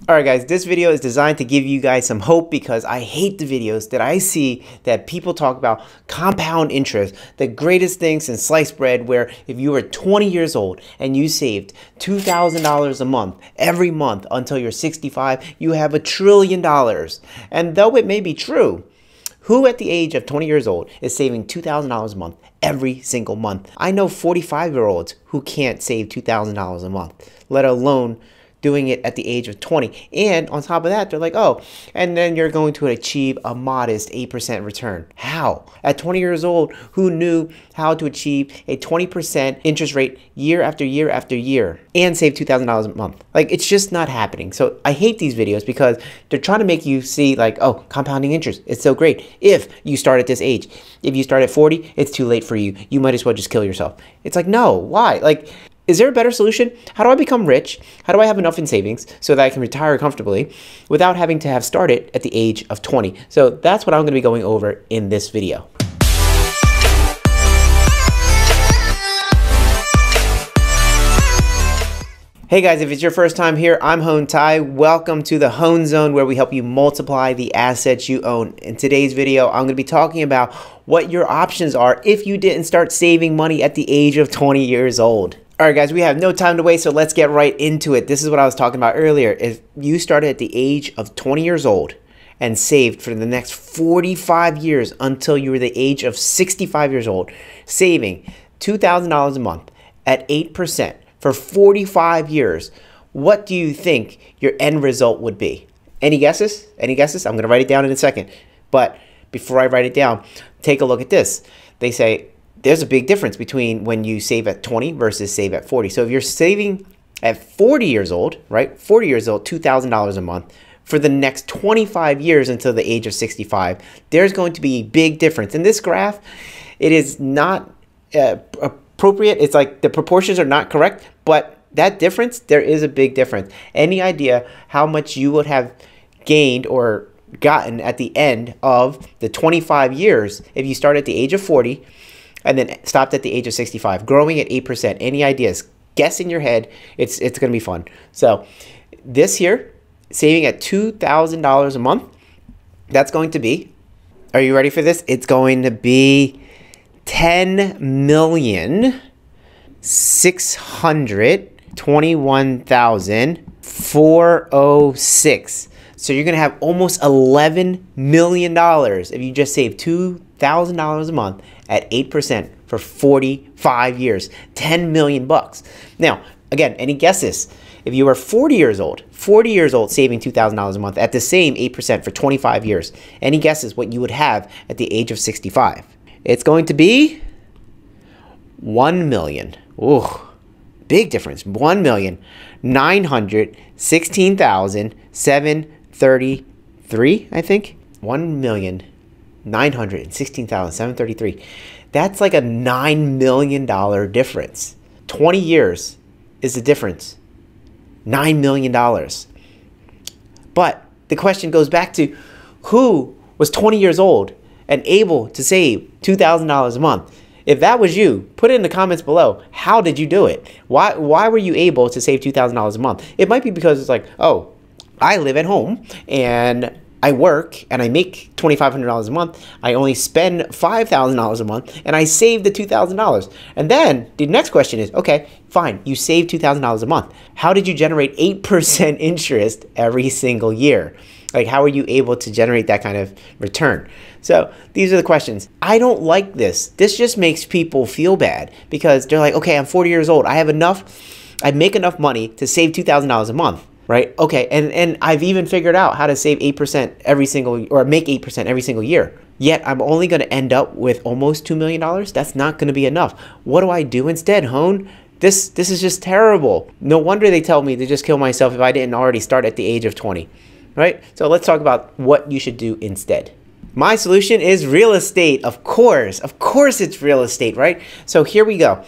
Alright guys, this video is designed to give you guys some hope because I hate the videos that I see that people talk about compound interest, the greatest thing since sliced bread, where if you were 20 years old and you saved $2,000 a month every month until you're 65, you have $1 trillion. And though it may be true, who at the age of 20 years old is saving $2,000 a month every single month? I know 45-year-olds who can't save $2,000 a month, let alone doing it at the age of 20. And on top of that, they're like, oh, and then you're going to achieve a modest 8% return. How? At 20 years old, who knew how to achieve a 20% interest rate year after year after year and save $2,000 a month? Like, it's just not happening. So I hate these videos because they're trying to make you see like, oh, compounding interest, it's so great if you start at this age. If you start at 40, it's too late for you. You might as well just kill yourself. It's like, no, why? Like, is there a better solution? How do I become rich? How do I have enough in savings so that I can retire comfortably without having to have started at the age of 20? So that's what I'm going to be going over in this video. Hey guys, if it's your first time here, I'm Hoan. Welcome to the Hoan Zone, where we help you multiply the assets you own. In today's video, I'm going to be talking about what your options are if you didn't start saving money at the age of 20 years old. Alright guys, we have no time to waste, so let's get right into it. This is what I was talking about earlier. If you started at the age of 20 years old and saved for the next 45 years until you were the age of 65 years old, saving $2,000 a month at 8% for 45 years, what do you think your end result would be? Any guesses? Any guesses? I'm going to write it down in a second. But before I write it down, take a look at this. They say there's a big difference between when you save at 20 versus save at 40. So if you're saving at 40 years old, right? 40 years old, $2,000 a month for the next 25 years until the age of 65, there's going to be a big difference. In this graph, it is not appropriate. It's like the proportions are not correct, but that difference, there is a big difference. Any idea how much you would have gained or gotten at the end of the 25 years if you start at the age of 40 and then stopped at the age of 65, growing at 8%? Any ideas? Guess in your head. It's going to be fun. So this here, saving at $2,000 a month, that's going to be, are you ready for this? It's going to be $10,621,406. So you're going to have almost $11 million if you just save $2,000 a month at 8% for 45 years. 10 million bucks. Now, again, any guesses? If you were 40 years old saving $2,000 a month at the same 8% for 25 years, any guesses what you would have at the age of 65? It's going to be 1 million. Ooh, big difference. 1,916,733, I think. 1,916,733. That's like a $9 million difference. 20 years is the difference. $9 million. But the question goes back to who was 20 years old and able to save $2,000 a month? If that was you, put it in the comments below. How did you do it? Why were you able to save $2,000 a month? It might be because it's like, oh, I live at home and I work and I make $2,500 a month. I only spend $5,000 a month and I save the $2,000. And then the next question is, okay, fine, you saved $2,000 a month. How did you generate 8% interest every single year? Like, how are you able to generate that kind of return? So these are the questions. I don't like this. This just makes people feel bad because they're like, okay, I'm 40 years old. I make enough money to save $2,000 a month, right? Okay, and I've even figured out how to save 8% every single, or make 8% every single year. Yet I'm only going to end up with almost $2 million. That's not going to be enough. What do I do instead, Hoan? This is just terrible. No wonder they tell me to just kill myself if I didn't already start at the age of 20. Right? So let's talk about what you should do instead. My solution is real estate. Of course it's real estate, right? So here we go.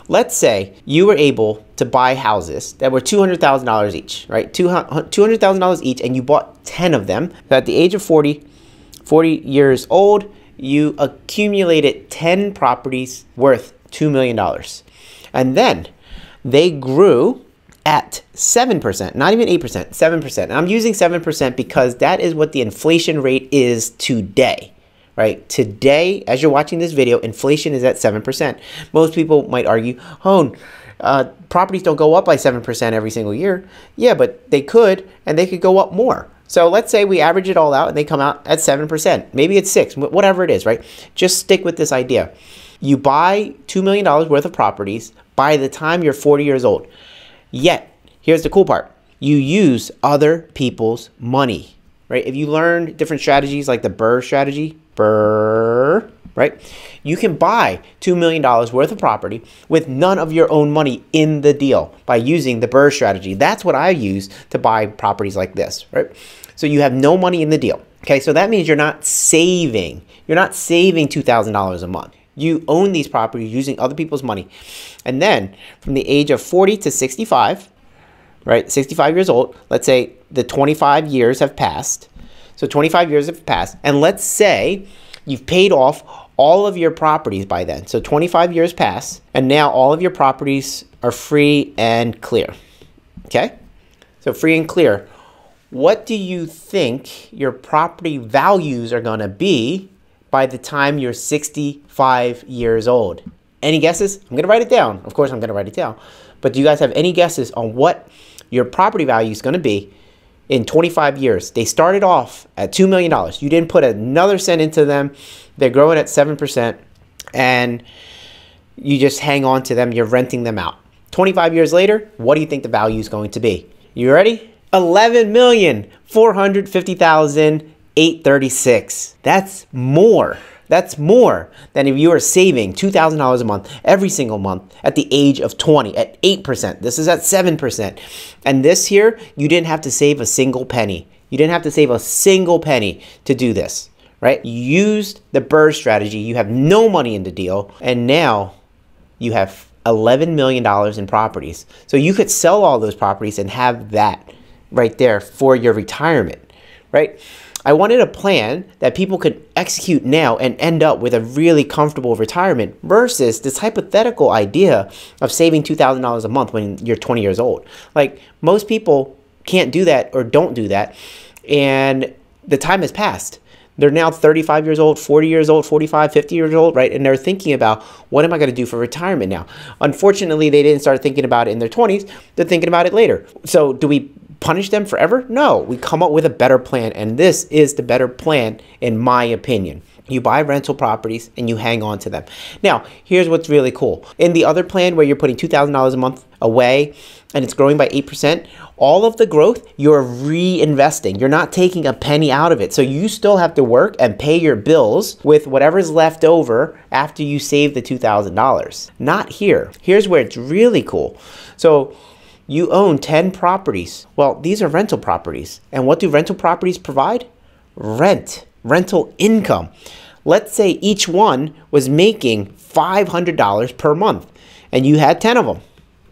Let's say you were able to buy houses that were $200,000 each, right? $200,000 each, and you bought 10 of them. So at the age of 40 years old, you accumulated 10 properties worth $2 million. And then they grew at 7%, not even 8%, 7%. And I'm using 7% because that is what the inflation rate is today, right? Today, as you're watching this video, inflation is at 7%. Most people might argue, Hoan, properties don't go up by 7% every single year. Yeah, but they could, and they could go up more. So let's say we average it all out and they come out at 7%. Maybe it's 6, whatever it is, right? Just stick with this idea. You buy $2 million worth of properties by the time you're 40 years old. Yet, here's the cool part. You use other people's money, right? If you learn different strategies like the BRRRR strategy, BRRRR, right? You can buy $2 million worth of property with none of your own money in the deal by using the BRRRR strategy. That's what I use to buy properties like this, right? So you have no money in the deal. Okay, so that means you're not saving. You're not saving $2,000 a month. You own these properties using other people's money. And then from the age of 40 to 65, right, 65 years old, let's say the 25 years have passed. So 25 years have passed. And let's say you've paid off all of your properties by then. So 25 years pass, and now all of your properties are free and clear. Okay? So free and clear. What do you think your property values are going to be by the time you're 65 years old? Any guesses? I'm going to write it down. Of course, I'm going to write it down. But do you guys have any guesses on what your property value is going to be in 25 years? They started off at $2 million. You didn't put another cent into them. They're growing at 7%, and you just hang on to them. You're renting them out. 25 years later, what do you think the value is going to be? You ready? $11,450,836. That's more. That's more than if you were saving $2,000 a month every single month at the age of 20 at 8%. This is at 7%. And this here, you didn't have to save a single penny. You didn't have to save a single penny to do this, right? You used the BRRRR strategy. You have no money in the deal. And now you have $11 million in properties. So you could sell all those properties and have that right there for your retirement, right? I wanted a plan that people could execute now and end up with a really comfortable retirement versus this hypothetical idea of saving $2,000 a month when you're 20 years old. Like, most people can't do that or don't do that, and the time has passed. They're now 35 years old, 40 years old, 45, 50 years old, right? And they're thinking about, what am I going to do for retirement now? Unfortunately, they didn't start thinking about it in their 20s. They're thinking about it later. So do we punish them forever? No, we come up with a better plan, and this is the better plan in my opinion. You buy rental properties and you hang on to them. Now, here's what's really cool. In the other plan where you're putting $2,000 a month away and it's growing by 8%, all of the growth you're reinvesting. You're not taking a penny out of it. So you still have to work and pay your bills with whatever's left over after you save the $2,000. Not here. Here's where it's really cool. So you own 10 properties. Well, these are rental properties. And what do rental properties provide? Rental income. Let's say each one was making $500 per month and you had 10 of them.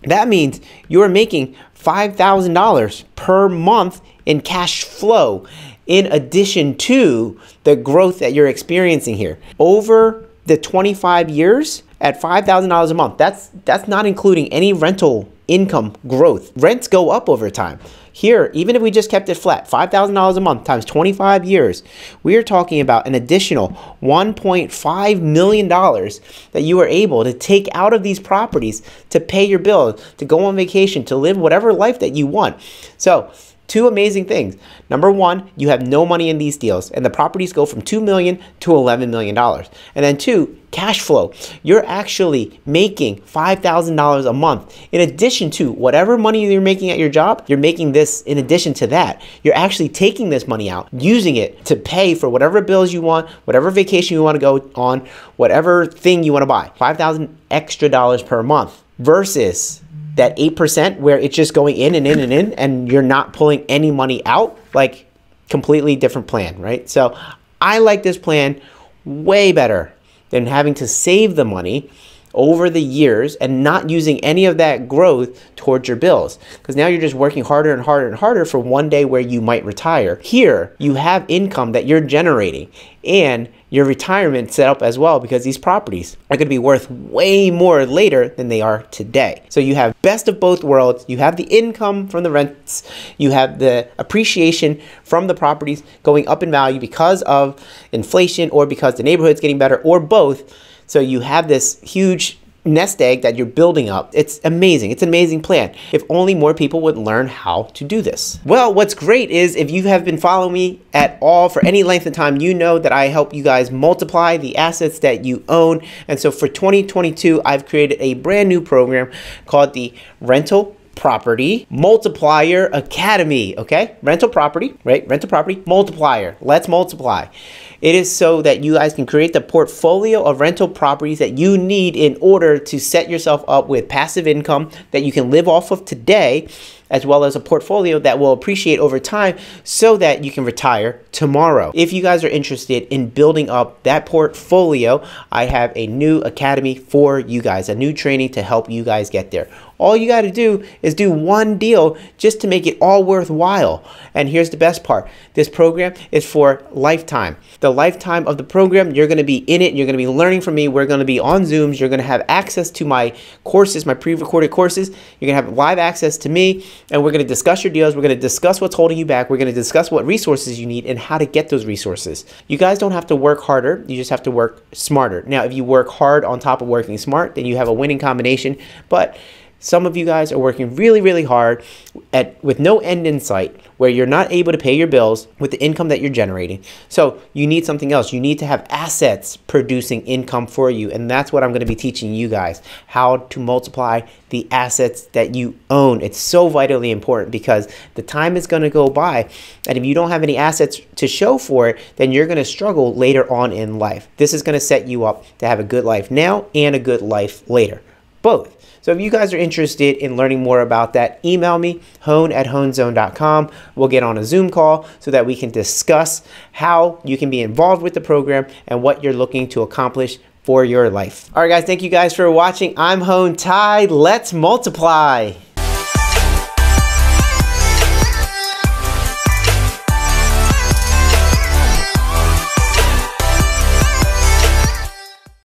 That means you're making $5,000 per month in cash flow in addition to the growth that you're experiencing here. Over the 25 years at $5,000 a month, that's not including any rental income growth. Rents go up over time. Here, even if we just kept it flat, $5,000 a month times 25 years, we are talking about an additional $1.5 million that you are able to take out of these properties to pay your bills, to go on vacation, to live whatever life that you want. So, two amazing things. Number one, you have no money in these deals, and the properties go from $2 million to $11 million. And then two, cash flow. You're actually making $5,000 a month. In addition to whatever money you're making at your job, you're making this in addition to that. You're actually taking this money out, using it to pay for whatever bills you want, whatever vacation you want to go on, whatever thing you want to buy. $5,000 extra per month versus that 8% where it's just going in and in and in and you're not pulling any money out. Like, completely different plan, right? So I like this plan way better than having to save the money over the years and not using any of that growth towards your bills. Because now you're just working harder and harder and harder for one day where you might retire. Here, you have income that you're generating and your retirement set up as well, because these properties are going to be worth way more later than they are today. So you have best of both worlds. You have the income from the rents, you have the appreciation from the properties going up in value because of inflation or because the neighborhood's getting better, or both. So you have this huge nest egg that you're building up. It's amazing. It's an amazing plan. If only more people would learn how to do this. Well, what's great is if you have been following me at all for any length of time, you know that I help you guys multiply the assets that you own. And so for 2022, I've created a brand new program called the Rental Property Multiplier Academy. Okay, rental property, right? Rental property multiplier. Let's multiply. It is so that you guys can create the portfolio of rental properties that you need in order to set yourself up with passive income that you can live off of today, as well as a portfolio that will appreciate over time so that you can retire tomorrow. If you guys are interested in building up that portfolio, I have a new academy for you guys, a new training to help you guys get there. All you got to do is do one deal just to make it all worthwhile. And here's the best part. This program is for lifetime. The lifetime of the program, you're going to be in it. You're going to be learning from me. We're going to be on Zooms. You're going to have access to my courses, my pre-recorded courses. You're going to have live access to me, and we're going to discuss your deals. We're going to discuss what's holding you back. We're going to discuss what resources you need and how to get those resources. You guys don't have to work harder. You just have to work smarter. Now, if you work hard on top of working smart, then you have a winning combination. But some of you guys are working really, really hard with no end in sight, where you're not able to pay your bills with the income that you're generating. So you need something else. You need to have assets producing income for you. And that's what I'm going to be teaching you guys, how to multiply the assets that you own. It's so vitally important because the time is going to go by. And if you don't have any assets to show for it, then you're going to struggle later on in life. This is going to set you up to have a good life now and a good life later. Both. So if you guys are interested in learning more about that, email me, hoan@hoanzone.com. We'll get on a Zoom call so that we can discuss how you can be involved with the program and what you're looking to accomplish for your life. All right, guys, thank you guys for watching. I'm Hoan. Let's multiply.